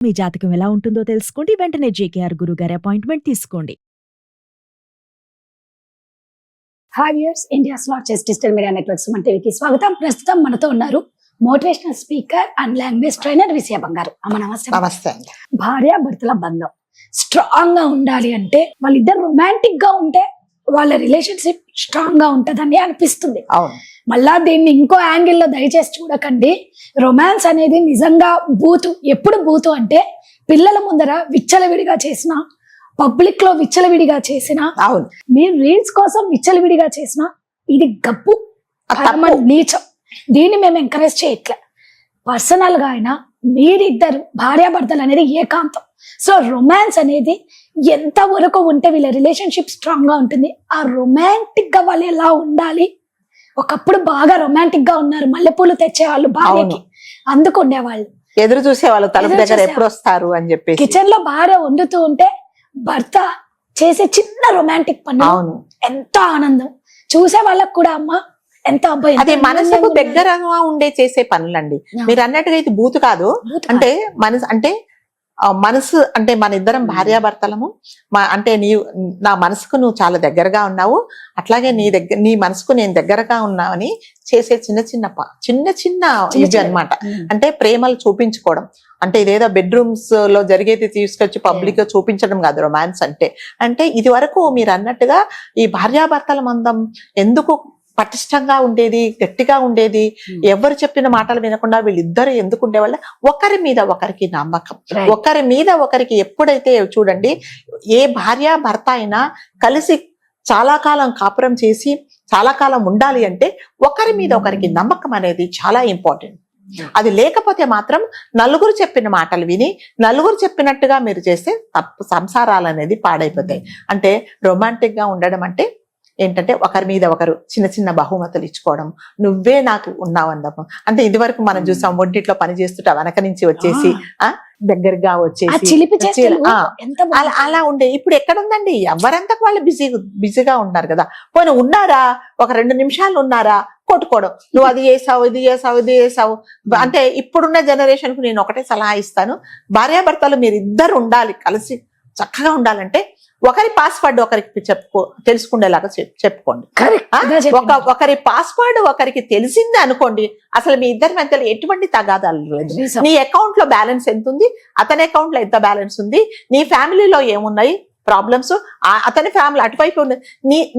మీ జాతకం ఎలా ఉంటుందో తెలుసుకోండి. వెంటనే జేకేఆర్ గురుగారి అపాయింట్మెంట్ తీసుకోండి. Hi viewers, India's largest digital media network Suman టీవీకి స్వాగతం. ప్రస్తుతం మనతో ఉన్నారు motivational speaker and language trainer Vijaya Bangaru. అమ్మ నమస్తే. నమస్తే. భార్యాభర్తల బంధం స్ట్రాంగ్ గా ఉండాలి అంటే వాళ్ళిద్దరు రొమాంటిక్ గా ఉంటే వాళ్ళ రిలేషన్షిప్ స్ట్రాంగ్ గా ఉంటదని అనిపిస్తుంది. అవును. మళ్ళా దీన్ని ఇంకో యాంగిల్లో దయచేసి చూడకండి. రొమాన్స్ అనేది నిజంగా బూతు. ఎప్పుడు బూతు అంటే పిల్లల ముందర విచ్చలవిడిగా చేసిన, పబ్లిక్ లో విచ్చలవిడిగా చేసిన, అవును, మీరు రీల్స్ కోసం విచ్చలవిడిగా చేసిన, ఇది గబ్బు, నీచం. దీన్ని మేము ఎంకరేజ్ చేయట్లే. పర్సనల్ గా అయినా మీరిద్దరు భార్యాభర్తలు అనేది ఏకాంతం. సో రొమాన్స్ అనేది ఎంత వరకు ఉంటే వీళ్ళ రిలేషన్షిప్ స్ట్రాంగ్ గా ఉంటుంది. ఆ రొమాంటిక్ గా వాళ్ళు ఎలా ఉండాలి. ఒకప్పుడు బాగా రొమాంటిక్ గా ఉన్నారు, మల్లెపూలు తెచ్చేవాళ్ళు భార్యకి, అందుకు ఉండేవాళ్ళు, ఎదురు చూసేవాళ్ళు తలుపు దగ్గర ఎప్పుడు వస్తారు అని చెప్పి. కిచెన్ లో భార్య వండుతూ ఉంటే భర్త చేసే చిన్న రొమాంటిక్ పని ఎంత ఆనందం. చూసే వాళ్ళకు కూడా అమ్మ ఎంత అబ్బాయి, అది మనసుకు దగ్గరగా ఉండే చేసే పనులండి. మీరు అన్నట్టుగా ఇది బూతు కాదు. అంటే మనసు అంటే మన ఇద్దరం భార్యాభర్తలము. అంటే నా మనసుకు నువ్వు చాలా దగ్గరగా ఉన్నావు, అట్లాగే నీ మనసుకు నేను దగ్గరగా ఉన్నావని చేసే చిన్న చిన్న ఇది అన్నమాట. అంటే ప్రేమలు చూపించుకోవడం. అంటే ఇదేదో బెడ్రూమ్స్ లో జరిగేది తీసుకొచ్చి పబ్లిక్ గా చూపించడం కాదు రొమాన్స్ అంటే ఇది వరకు మీరు అన్నట్టుగా ఈ భార్యాభర్తల మందం ఎందుకు పటిష్టంగా ఉండేది, గట్టిగా ఉండేది, ఎవరు చెప్పిన మాటలు వినకుండా వీళ్ళిద్దరు ఎందుకు ఉండేవాళ్ళ, ఒకరి మీద ఒకరికి నమ్మకం, ఒకరి మీద ఒకరికి. ఎప్పుడైతే చూడండి, ఏ భార్య భర్త అయినా కలిసి చాలా కాలం కాపురం చేసి చాలా కాలం ఉండాలి అంటే ఒకరి మీద ఒకరికి నమ్మకం అనేది చాలా ఇంపార్టెంట్. అది లేకపోతే మాత్రం నలుగురు చెప్పిన మాటలు విని నలుగురు చెప్పినట్టుగా మీరు చేస్తే తప్పు, సంసారాలు అనేది పాడైపోతాయి. అంటే రొమాంటిక్ గా ఉండడం అంటే ఏంటంటే ఒకరి మీద ఒకరు చిన్న చిన్న బహుమతులు ఇచ్చుకోవడం, నువ్వే నాకు ఉన్నావు అందం. అంటే ఇది వరకు మనం చూసాం, ఒంటిట్లో పని చేస్తుంటా వెనక నుంచి వచ్చేసి దగ్గరగా వచ్చేసి అలా ఉండే. ఇప్పుడు ఎక్కడుందండి, ఎవరంతా వాళ్ళు బిజీగా ఉన్నారు కదా. పోనీ ఉన్నారా, ఒక 2 నిమిషాలు ఉన్నారా, కొట్టుకోవడం, నువ్వు అది చేసావు, ఇది చేసావు. అంటే ఇప్పుడున్న జనరేషన్ కు నేను ఒకటే సలహా ఇస్తాను, భార్యాభర్తలు మీరు ఇద్దరు ఉండాలి, కలిసి చక్కగా ఉండాలంటే ఒకరి పాస్వర్డ్ ఒకరికి తెలుసుకునేలాగా చెప్పుకోండి. ఒకరి పాస్వర్డ్ ఒకరికి తెలిసింది అనుకోండి, అసలు మీ ఇద్దరి మధ్యలో ఎటువంటి తగాదాలు లేదు. నీ అకౌంట్ లో బ్యాలెన్స్ ఎంత ఉంది, అతని అకౌంట్ లో ఎంత బ్యాలెన్స్ ఉంది, నీ ఫ్యామిలీలో ఏమున్నాయి ప్రాబ్లమ్స్, అతని ఫ్యామిలీ అటువైపు ఉంది,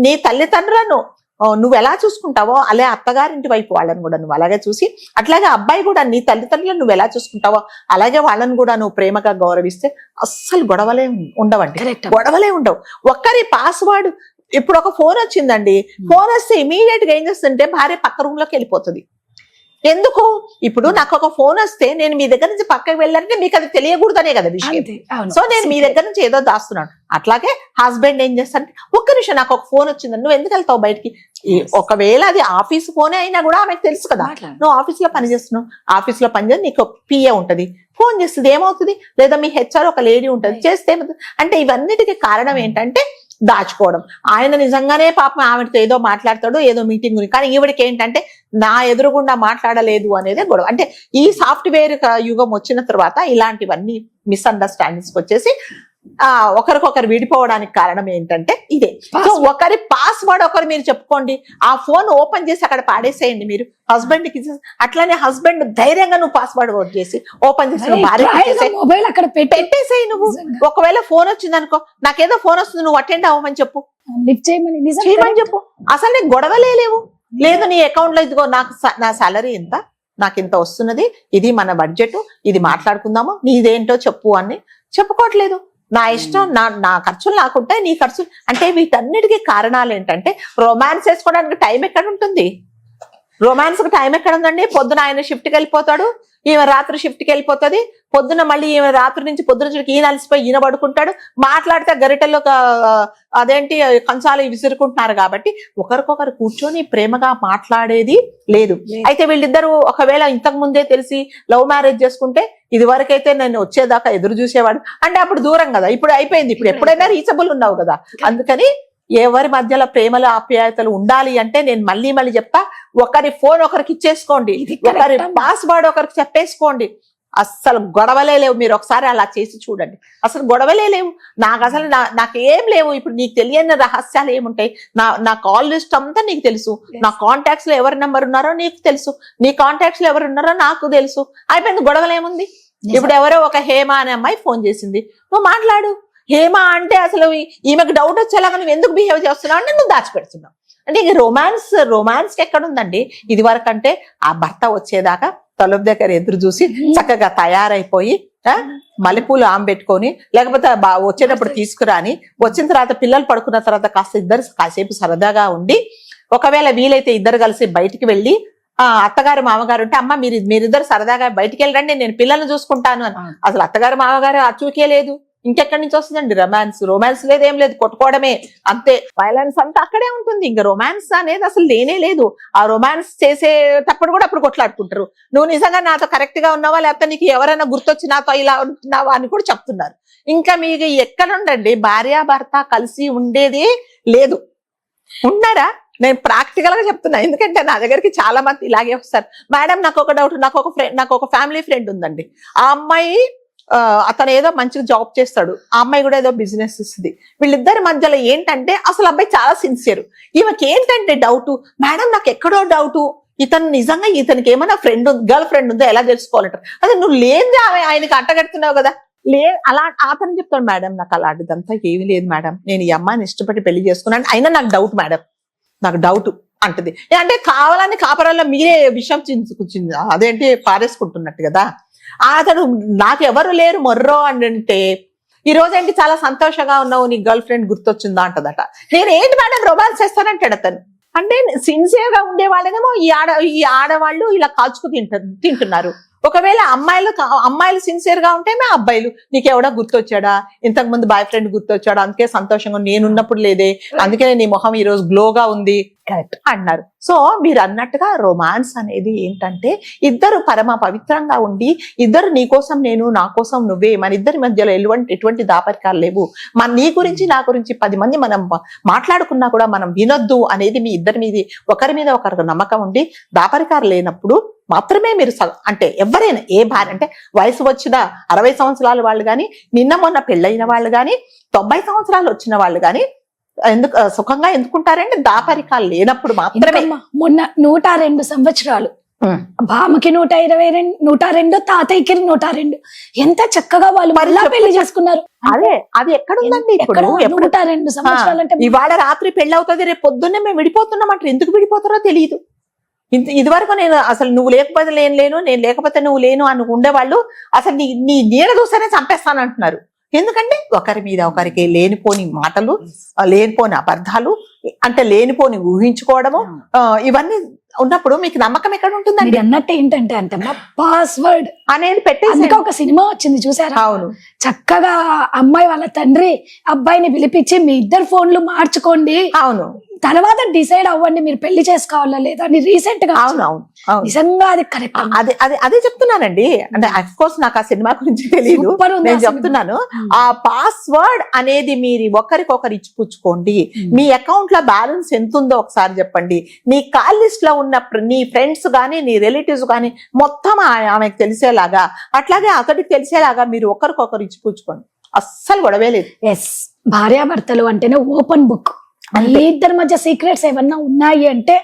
నీ తల్లిదండ్రులను నువ్వు ఎలా చూసుకుంటావో అలా అత్తగారింటి వైపు వాళ్ళని కూడా నువ్వు అలాగే చూసి, అట్లాగే అబ్బాయి కూడా నీ తల్లిదండ్రులను నువ్వు ఎలా చూసుకుంటావో అలాగే వాళ్ళని కూడా నువ్వు ప్రేమగా గౌరవిస్తే అస్సలు గొడవలే ఉండవు. ఒక్కరి పాస్వర్డ్, ఇప్పుడు ఒక ఫోన్ వచ్చిందండి, ఫోన్ వస్తే ఇమీడియట్ గా ఏం చేస్తుంటే భార్య పక్క రూమ్ లోకి వెళ్ళిపోతుంది. ఎందుకు? ఇప్పుడు నాకు ఒక ఫోన్ వస్తే నేను మీ దగ్గర నుంచి పక్కకి వెళ్ళాలంటే మీకు అది తెలియకూడదనే కదా విషయం. సో నేను మీ దగ్గర నుంచి ఏదో దాస్తున్నాను. అట్లాగే హస్బెండ్ ఏం చేస్తానంటే, ఒక్క నిమిషం నాకు ఒక ఫోన్ వచ్చిందని, నువ్వు ఎందుకు వెళ్తావు బయటికి? ఒకవేళ అది ఆఫీస్ ఫోనే అయినా కూడా ఆమెకు తెలుసు కదా, నువ్వు ఆఫీస్ లో పనిచేస్తున్నావు, ఆఫీస్ లో పనిచేసి నీకు పిఏ ఉంటది, ఫోన్ చేస్తుంది, ఏమవుతుంది? లేదా మీ హెచ్ఆర్ ఒక లేడీ ఉంటది, చేస్తే అంటే ఇవన్నిటికీ కారణం ఏంటంటే దాచుకోవడం. ఆయన నిజంగానే పాపం ఆవిడతో ఏదో మాట్లాడతాడు, ఏదో మీటింగ్ గురించి, కానీ ఈవిడికి ఏంటంటే నా ఎదురుగుండా మాట్లాడలేదు అనేదే గొడవ. అంటే ఈ సాఫ్ట్వేర్ యుగం వచ్చిన తర్వాత ఇలాంటివన్నీ మిస్అండర్స్టాండింగ్స్ వచ్చేసి ఒకరికొకరు విడిపోవడానికి కారణం ఏంటంటే ఇదే. సో ఒకరి పాస్వర్డ్ ఒకరు మీరు చెప్పుకోండి, ఆ ఫోన్ ఓపెన్ చేసి అక్కడ పాడేసేయండి మీరు హస్బెండ్ కి. అట్లానే హస్బెండ్ ధైర్యంగా నువ్వు పాస్వర్డ్ చేసి ఓపెన్ చేసి మొబైల్ అక్కడ పెట్టేసేయి. నువ్వు ఒకవేళ ఫోన్ వచ్చింది అనుకో, నాకేదో ఫోన్ వస్తుంది, నువ్వు అటెండ్ అవ్వమని చెప్పు, లిఫ్ట్ చేయమని చెప్పు. అసలు నీకు గొడవలే లేవు. లేదు నీ అకౌంట్ లో ఇదిగో నా సాలరీ ఎంత, నాకు ఇంత వస్తున్నది, ఇది మన బడ్జెట్, ఇది మాట్లాడుకుందాము, నీదేంటో చెప్పు అని చెప్పుకోవట్లేదు. నా ఇష్టం, నా ఖర్చులు నాకుంటాయి, నీ ఖర్చులు. అంటే వీటన్నిటికీ కారణాలు ఏంటంటే రొమాన్స్ వేసుకోవడానికి టైం ఎక్కడ ఉంటుంది? రొమాన్స్ కి టైం ఎక్కడ ఉందండి? పొద్దున ఆయన షిఫ్ట్కి వెళ్ళిపోతాడు, ఈమె రాత్రి షిఫ్ట్కి వెళ్ళిపోతుంది, పొద్దున మళ్ళీ ఈమె రాత్రి నుంచి పొద్దున ఈయన అలసిపోయి ఈయన పడుకుంటాడు, మాట్లాడితే గరిటెల్లో అదేంటి కంచాలు విసురుకుంటున్నారు. కాబట్టి ఒకరికొకరు కూర్చొని ప్రేమగా మాట్లాడేది లేదు. అయితే వీళ్ళిద్దరూ ఒకవేళ ఇంతకు ముందే తెలిసి లవ్ మ్యారేజ్ చేసుకుంటే, ఇది వరకైతే నేను వచ్చేదాకా ఎదురు చూసేవాడు అంటే అప్పుడు దూరం కదా, ఇప్పుడు అయిపోయింది, ఇప్పుడు ఎప్పుడైనా రీచబుల్ ఉన్నావు కదా. అందుకని ఎవరి మధ్యలో ప్రేమలు ఆప్యాయతలు ఉండాలి అంటే నేను మళ్ళీ చెప్తా, ఒకరి ఫోన్ ఒకరికి ఇచ్చేసుకోండి, ఒకరి పాస్వర్డ్ ఒకరికి చెప్పేసుకోండి. అస్సలు గొడవలే లేవు. మీరు ఒకసారి అలా చేసి చూడండి, అసలు గొడవలే లేవు. నాకు అసలు నాకు ఏం లేవు. ఇప్పుడు నీకు తెలియని రహస్యాలు ఏముంటాయి? నా కాల్ లిస్ట్ అంతా నీకు తెలుసు, నా కాంటాక్ట్స్ లో ఎవరి నెంబర్ ఉన్నారో నీకు తెలుసు, నీ కాంటాక్ట్స్ లో ఎవరు ఉన్నారో నాకు తెలుసు. అయిపోయింది, గొడవలు ఏముంది? ఇప్పుడు ఎవరో ఒక హేమ అనే అమ్మాయి ఫోన్ చేసింది, నువ్వు మాట్లాడు. హేమ అంటే అసలు ఈమెకు డౌట్ వచ్చేలాగా నువ్వు ఎందుకు బిహేవ్ చేస్తున్నావు అంటే నువ్వు దాచిపెడుతున్నావు. అంటే ఇక రొమాన్స్ ఎక్కడుందండి? ఇది వరకు అంటే ఆ భర్త వచ్చేదాకా తలుపు దగ్గర ఎదురు చూసి చక్కగా తయారైపోయి మల్లెపూలు ఆంబెట్టుకొని, లేకపోతే వచ్చేటప్పుడు తీసుకురాని, వచ్చిన తర్వాత పిల్లలు పడుకున్న తర్వాత కాసేపు సరదాగా ఉండి, ఒకవేళ వీలైతే ఇద్దరు కలిసి బయటికి వెళ్ళి అత్తగారు మామగారు ఉంటే అమ్మ మీరిద్దరు సరదాగా బయటికి వెళ్ళండి, నేను పిల్లల్ని చూసుకుంటాను అని. అసలు అత్తగారు మామగారు అచూకే లేదు, ఇంకెక్కడి నుంచి వస్తుందండి రొమాన్స్ లేదు, ఏం లేదు, కొట్టుకోవడమే అంతే. వైలెన్స్ అంతా అక్కడే ఉంటుంది. ఇంకా రొమాన్స్ అనేది అసలు లేనే లేదు. ఆ రొమాన్స్ చేసేటప్పుడు కూడా అప్పుడు కొట్లాడుకుంటారు. నువ్వు నిజంగా నాతో కరెక్ట్ గా ఉన్నావా, లేకపోతే నీకు ఎవరైనా గుర్తొచ్చి నాతో ఇలా ఉంటున్నావా అని కూడా చెప్తున్నారు. ఇంకా మీకు ఎక్కడుండండి భార్యాభర్త కలిసి ఉండేది లేదు. ఉన్నారా? నేను ప్రాక్టికల్ గా చెప్తున్నా, ఎందుకంటే నా దగ్గరికి చాలా మంది ఇలాగే వస్తారు. మేడం నాకు ఒక డౌట్, నాకు ఒక ఫ్యామిలీ ఫ్రెండ్ ఉందండి. ఆ అమ్మాయి అతను ఏదో మంచిగా జాబ్ చేస్తాడు, ఆ అమ్మాయి కూడా ఏదో బిజినెస్ ఇస్తుంది. వీళ్ళిద్దరి మధ్యలో ఏంటంటే అసలు అబ్బాయి చాలా సిన్సియర్. ఈమెకి ఏంటంటే డౌట్, మేడం నాకు ఎక్కడో డౌట్, ఇతను నిజంగా ఇతనికి ఏమైనా గర్ల్ ఫ్రెండ్ ఉందో ఎలా తెలుసుకోవాలంటారు. అదే నువ్వు లేని ఆయనకి అంటగడుతున్నావు కదా. అలా అతను చెప్తాడు, మేడం నాకు అలాంటిదంతా ఏమీ లేదు మేడం, నేను ఈ అమ్మాయిని ఇష్టపడి పెళ్లి చేసుకున్నాను, అయినా నాకు డౌట్ మేడం, నాకు డౌట్ అంటది. అంటే కావాలని కాపరాల్లో మీరే విషయం చించుకుంది, అదేంటి పారేసుకుంటున్నట్టు కదా. అతడు నాకు ఎవరు లేరు మొర్రో అని అంటే, ఈ రోజు ఏంటి చాలా సంతోషంగా ఉన్నావు, నీ గర్ల్ ఫ్రెండ్ గుర్తొచ్చిందా అంటదట. నేను ఏంటి మేడం రొమాన్స్ చేస్తానంటాడు అతను. అంటే సిన్సియర్ గా ఉండే వాళ్ళనేమో ఈ ఆడవాళ్ళు ఇలా కాల్చుకు తింటున్నారు. ఒకవేళ అమ్మాయిలు సిన్సియర్ గా ఉంటే మా అబ్బాయిలు నీకు ఎవడో గుర్తొచ్చాడా, ఇంతకు ముందు బాయ్ ఫ్రెండ్ గుర్తొచ్చాడా, అందుకే సంతోషంగా నేనున్నప్పుడు లేదే, అందుకే నీ మొహం ఈ రోజు గ్లోగా ఉంది కరెక్ట్ అన్నారు. సో మీరు అన్నట్టుగా రొమాన్స్ అనేది ఏంటంటే ఇద్దరు పరమ పవిత్రంగా ఉండి, ఇద్దరు నీ కోసం నేను, నా కోసం నువ్వే, మన ఇద్దరి మధ్యలో ఎటువంటి దాపరికాలు లేవు, నీ గురించి నా గురించి 10 మంది మనం మాట్లాడుకున్నా కూడా మనం వినొద్దు అనేది మీ ఇద్దరి మీద ఒకరి మీద ఒకరికి నమ్మకం ఉండి, దాపరికాలు లేనప్పుడు మాత్రమే మీరు అంటే ఎవరైనా ఏ భార్య అంటే వయసు వచ్చిన 60 సంవత్సరాల వాళ్ళు కానీ, నిన్న మొన్న పెళ్ళైన వాళ్ళు కానీ, 90 సంవత్సరాలు వచ్చిన వాళ్ళు కానీ సుఖంగా ఎందుకుంటారంటే దాపరికాలు లేనప్పుడు మాత్రమే. మొన్న 102 సంవత్సరాలు బామకి 122 తాతయ్యకి 102 ఎంత చక్కగా వాళ్ళు మళ్ళా పెళ్లి చేసుకున్నారు. అది ఎక్కడుందండి ఇప్పుడు? 102 సంవత్సరాలు అంటే ఇవాళ రాత్రి పెళ్లి అవుతుంది, రేపు పొద్దున్నే మేము విడిపోతున్నాం అంటే ఎందుకు విడిపోతారో తెలియదు. ఇదివరకు నేను అసలు నువ్వు లేకపోతే లేను, నేను లేకపోతే నువ్వు లేను అని ఉండేవాళ్ళు అసలు నీ నీడ చూస్తేనే చంపేస్తానంటున్నారు. ఎందుకంటే ఒకరి మీద ఒకరికి లేనిపోని మాటలు, లేనిపోని అబద్ధాలు, అంటే లేనిపోని ఊహించుకోవడము, ఇవన్నీ ఉన్నప్పుడు మీకు నమ్మకం ఎక్కడ ఉంటుందండి? అన్నట్టు ఏంటంటే అంటే పాస్వర్డ్ అనేది పెట్టేసి ఒక సినిమా వచ్చింది చూసారా? అవును, చక్కగా అమ్మాయి వాళ్ళ తండ్రి అబ్బాయిని పిలిపించి మీ ఇద్దరు ఫోన్లు మార్చుకోండి, అవును, తర్వాత డిసైడ్ అవ్వండి మీరు పెళ్లి చేసుకోవాలా లేదా అని రీసెంట్ గా. అవునవును, నిజంగా అది కరెక్ట్. అదే చెప్తున్నానండి. అంటే అఫ్ కోర్స్ నాకు ఆ సినిమా గురించి తెలియదు, నేను చెప్తున్నాను. ఆ పాస్వర్డ్ అనేది మీరు ఒకరికొకరు ఇచ్చిపుచ్చుకోండి. మీ అకౌంట్ లో బ్యాలెన్స్ ఎంత ఉందో ఒకసారి చెప్పండి. నీ కాల్ లిస్ట్ లో ఉన్న నీ ఫ్రెండ్స్ గానీ, నీ రిలేటివ్స్ గానీ మొత్తం ఆమెకు తెలిసేలాగా, అట్లాగే అతడికి తెలిసేలాగా మీరు ఒకరికొకరు ఇచ్చిపుచ్చుకోండి. అస్సలు గొడవే లేదు. ఎస్, భార్యాభర్తలు అంటేనే ఓపెన్ బుక్. ఇద్దరి మధ్య సీక్రెట్స్ ఏమన్నా ఉన్నాయి అంటే.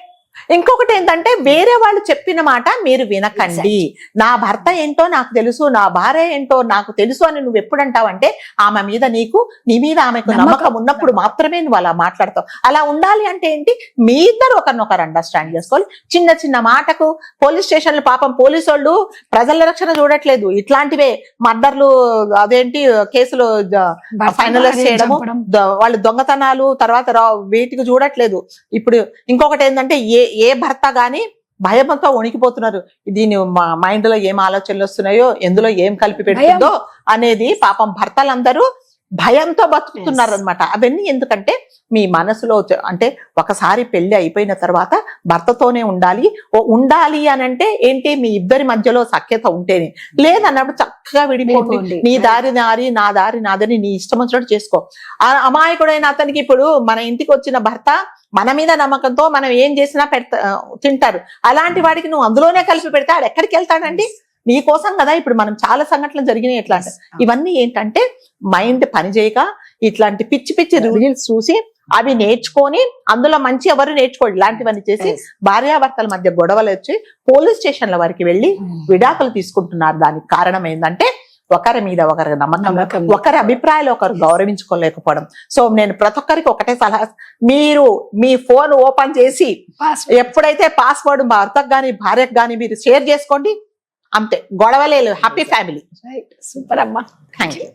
ఇంకొకటి ఏంటంటే వేరే వాళ్ళు చెప్పిన మాట మీరు వినకండి. నా భర్త ఏంటో నాకు తెలుసు, నా భార్య ఏంటో నాకు తెలుసు అని నువ్వు ఎప్పుడు అంటావంటే ఆమె మీద నీ మీద ఆమెకు నమ్మకం ఉన్నప్పుడు మాత్రమే నువ్వు అలా మాట్లాడతావు. అలా ఉండాలి అంటే ఏంటి, మీ ఇద్దరు ఒకరినొకరు అండర్స్టాండ్ చేసుకోవాలి. చిన్న చిన్న మాటకు పోలీస్ స్టేషన్లు, పాపం పోలీసు వాళ్ళు ప్రజల రక్షణ చూడట్లేదు, ఇట్లాంటివే మర్డర్లు, అదేంటి కేసులు ఫైనలైజ్ చేయడము, వాళ్ళు దొంగతనాలు తర్వాత వీటికి చూడట్లేదు. ఇప్పుడు ఇంకొకటి ఏంటంటే ఏ భర్త గాని భయంతో వణికిపోతున్నారు. దీని మైండ్ లో ఏం ఆలోచనలు వస్తున్నాయో, ఎందులో ఏం కలిపి పెడుతుందో అనేది పాపం భర్తలందరూ భయంతో బతుకుతున్నారు అనమాట. అవన్నీ ఎందుకంటే మీ మనసులో అంటే ఒకసారి పెళ్లి అయిపోయిన తర్వాత భర్తతోనే ఉండాలి అని అంటే ఏంటి, మీ ఇద్దరి మధ్యలో సఖ్యత ఉంటేనే. లేదన్నప్పుడు చక్కగా విడిపోండి. నీ దారి నారి, నా దారి నాదని, నీ ఇష్టం వచ్చినట్టు చేసుకో. అమాయకుడైన అతనికి ఇప్పుడు మన ఇంటికి వచ్చిన భర్త మన మీద నమ్మకంతో మనం ఏం చేసినా తింటారు. అలాంటి వాడికి నువ్వు అందులోనే కలిపి పెడితే ఆడు ఎక్కడికి వెళ్తాడండి? నీ కోసం కదా ఇప్పుడు మనం చాలా సంఘటనలు జరిగినాయి ఎట్లా అంటే ఇవన్నీ ఏంటంటే మైండ్ పని చేయక ఇట్లాంటి పిచ్చి పిచ్చి రీల్స్ చూసి అవి నేర్చుకొని అందులో మంచి ఎవరు నేర్చుకోండి ఇలాంటివన్నీ చేసి భార్యాభర్తల మధ్య గొడవలు వచ్చి పోలీస్ స్టేషన్ల వరకు వెళ్ళి విడాకులు తీసుకుంటున్నారు. దానికి కారణం ఏంటంటే ఒకరి మీద ఒకరి నమ్మకం, ఒకరి అభిప్రాయాలు ఒకరు గౌరవించుకోలేకపోవడం. సో నేను ప్రతి ఒక్కరికి ఒకటే సలహా, మీరు మీ ఫోన్ ఓపెన్ చేసి ఎప్పుడైతే పాస్వర్డ్ భర్తకు గాని భార్యకు గాని మీరు షేర్ చేసుకోండి, అంతే, గొడవలేదు, హ్యాపీ ఫ్యామిలీ. సూపర్ అమ్మా, థ్యాంక్ యూ.